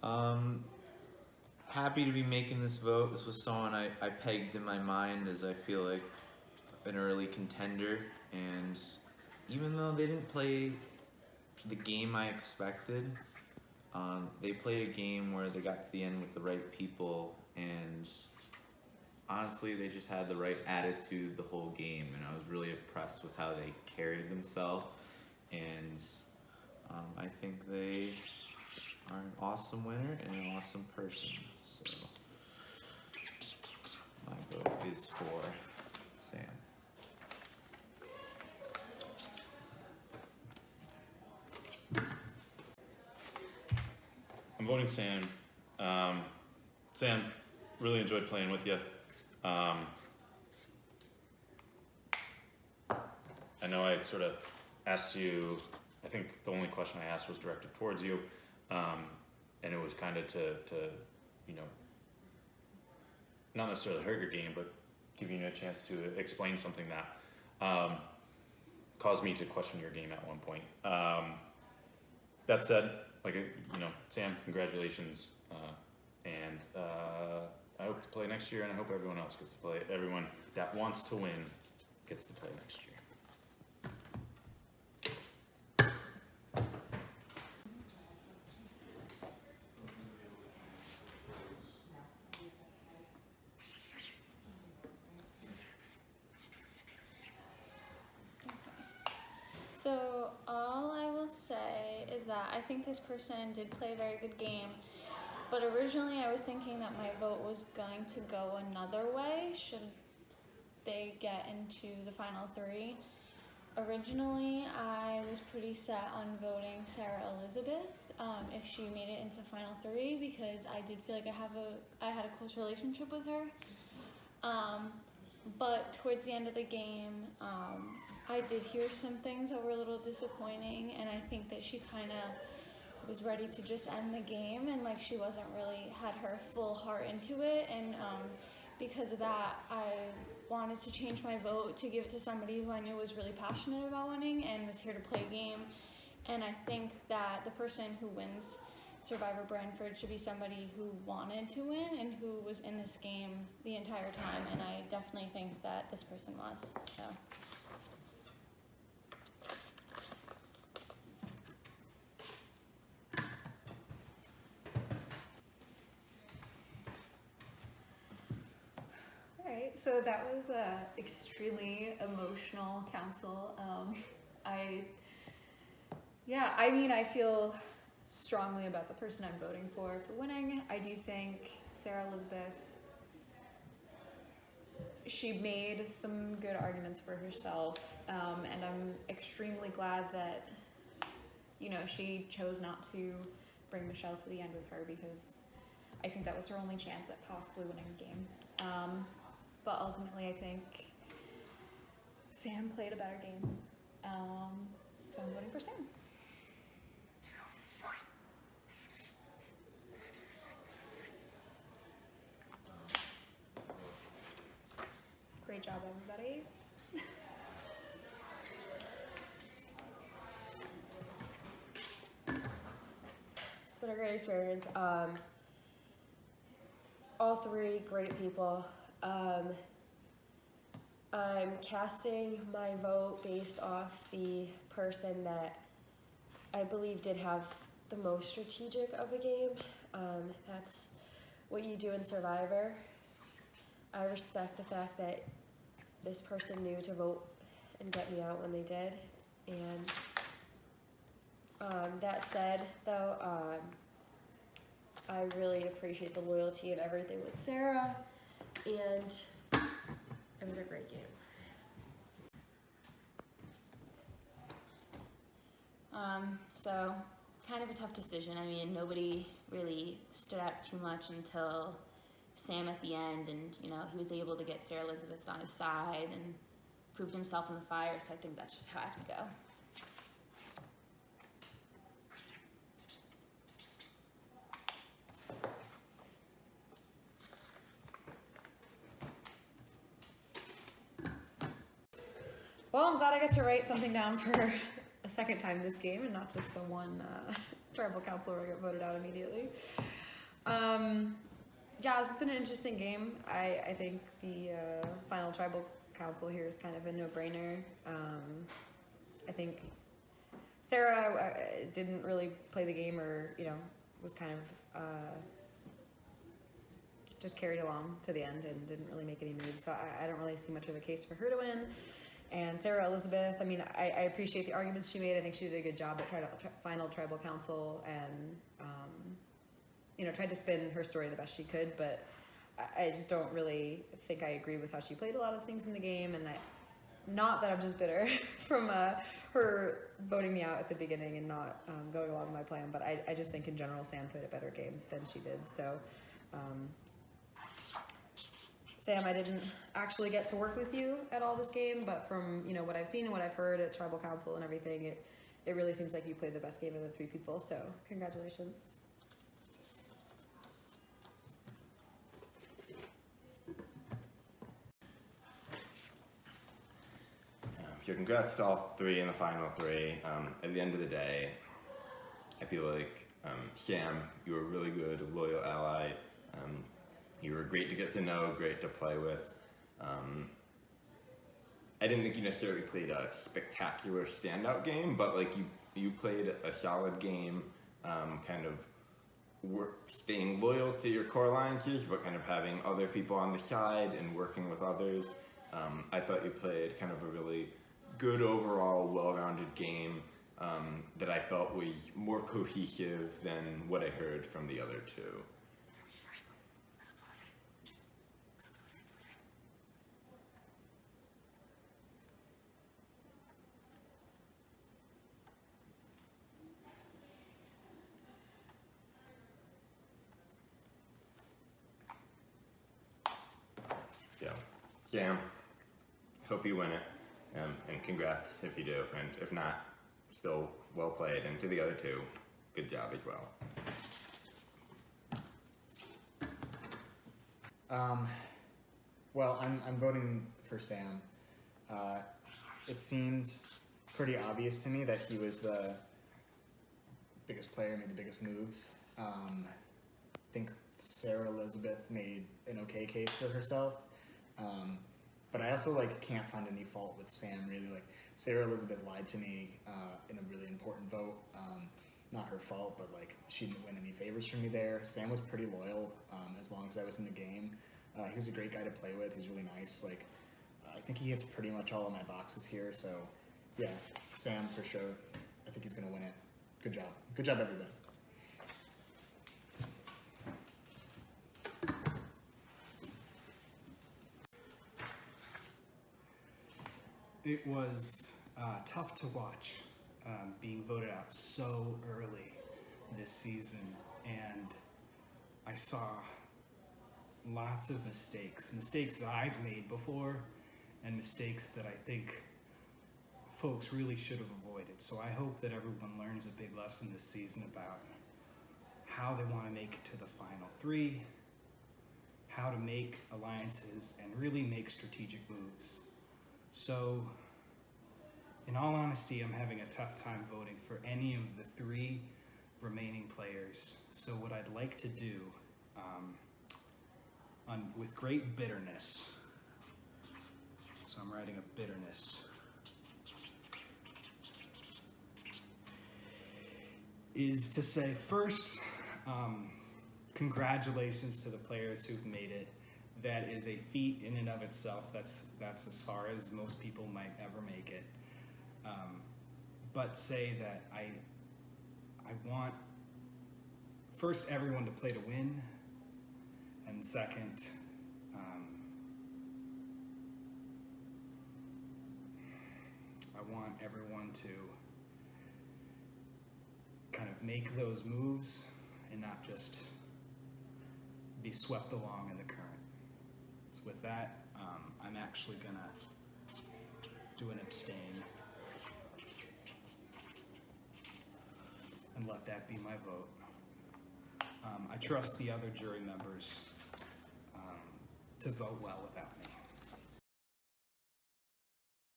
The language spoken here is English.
Um, Happy to be making this vote. This was someone I pegged in my mind as I feel like an early contender, and even though they didn't play the game I expected, they played a game where they got to the end with the right people, and honestly, they just had the right attitude the whole game, and I was really impressed with how they carried themselves, and I think they are an awesome winner and an awesome person. So my vote is for Sam. I'm voting Sam. Sam, really enjoyed playing with you. I know I sort of asked you, I think the only question I asked was directed towards you, and it was kind of to not necessarily hurt your game, but giving you a chance to explain something that caused me to question your game at one point. That said, Sam, congratulations, and I hope to play next year, and I hope everyone else gets to play. Everyone that wants to win gets to play next year. So all I will say is that I think this person did play a very good game, but originally I was thinking that my vote was going to go another way should they get into the final three. Originally I was pretty set on voting Sarah Elizabeth if she made it into final three, because I did feel like I had a close relationship with her. But towards the end of the game, I did hear some things that were a little disappointing, and I think that she kind of was ready to just end the game, and like she wasn't really had her full heart into it, and because of that, I wanted to change my vote to give it to somebody who I knew was really passionate about winning and was here to play a game. And I think that the person who wins Survivor Brantford should be somebody who wanted to win and who was in this game the entire time, and I definitely think that this person was, so. Alright, so that was an extremely emotional council. I feel strongly about the person I'm voting for winning. I do think Sarah Elizabeth, she made some good arguments for herself, and I'm extremely glad that, she chose not to bring Michelle to the end with her, because I think that was her only chance at possibly winning the game. But ultimately I think Sam played a better game, so I'm voting for Sam. Great job, everybody. It's been a great experience. All three great people. I'm casting my vote based off the person that I believe did have the most strategic of a game. That's what you do in Survivor. I respect the fact that this person knew to vote and get me out when they did. And that said, though, I really appreciate the loyalty and everything with Sarah, and it was a great game. So kind of a tough decision. I mean, nobody really stood out too much until Sam at the end, and he was able to get Sarah Elizabeth on his side and proved himself in the fire, so I think that's just how I have to go. Well, I'm glad I got to write something down for a second time this game and not just the one tribal council where I got voted out immediately. Yeah, this has been an interesting game. I think the final tribal council here is kind of a no-brainer. I think Sarah didn't really play the game, or was kind of just carried along to the end and didn't really make any moves. So I don't really see much of a case for her to win. And Sarah Elizabeth, I mean, I appreciate the arguments she made. I think she did a good job at final tribal council and tried to spin her story the best she could. But I just don't really think I agree with how she played a lot of things in the game. And not that I'm just bitter from her voting me out at the beginning and not going along with my plan, but I just think in general Sam played a better game than she did. So Sam, I didn't actually get to work with you at all this game, but from what I've seen and what I've heard at tribal council and everything, it really seems like you played the best game of the three people. So congratulations. So congrats to all three in the final three. At the end of the day, I feel like Sam, you were a really good, loyal ally. You were great to get to know, great to play with. I didn't think you necessarily played a spectacular standout game, but like you played a solid game, kind of staying loyal to your core alliances, but kind of having other people on the side and working with others. I thought you played kind of a really good overall, well-rounded game that I felt was more cohesive than what I heard from the other two. So, Sam, hope you win it. And congrats if you do, and if not, still well played. And to the other two, good job as well. Well, I'm voting for Sam. It seems pretty obvious to me that he was the biggest player, made the biggest moves. I think Sarah Elizabeth made an okay case for herself. But I also can't find any fault with Sam, really. Sarah Elizabeth lied to me in a really important vote. Not her fault, but she didn't win any favors from me there. Sam was pretty loyal as long as I was in the game. He was a great guy to play with. He was really nice. I think he hits pretty much all of my boxes here. So yeah, Sam for sure. I think he's gonna win it. Good job. Good job, everybody. It was tough to watch being voted out so early this season, and I saw lots of mistakes that I've made before, and mistakes that I think folks really should have avoided. So I hope that everyone learns a big lesson this season about how they want to make it to the final three, how to make alliances, and really make strategic moves. So, in all honesty, I'm having a tough time voting for any of the three remaining players. So what I'd like to do, with great bitterness, so I'm writing a bitterness, is to say first, congratulations to the players who've made it. That is a feat in and of itself. That's as far as most people might ever make it. But say that I want first everyone to play to win, and second, I want everyone to kind of make those moves and not just be swept along in the current. With that, I'm actually gonna do an abstain and let that be my vote. I trust the other jury members to vote well without me.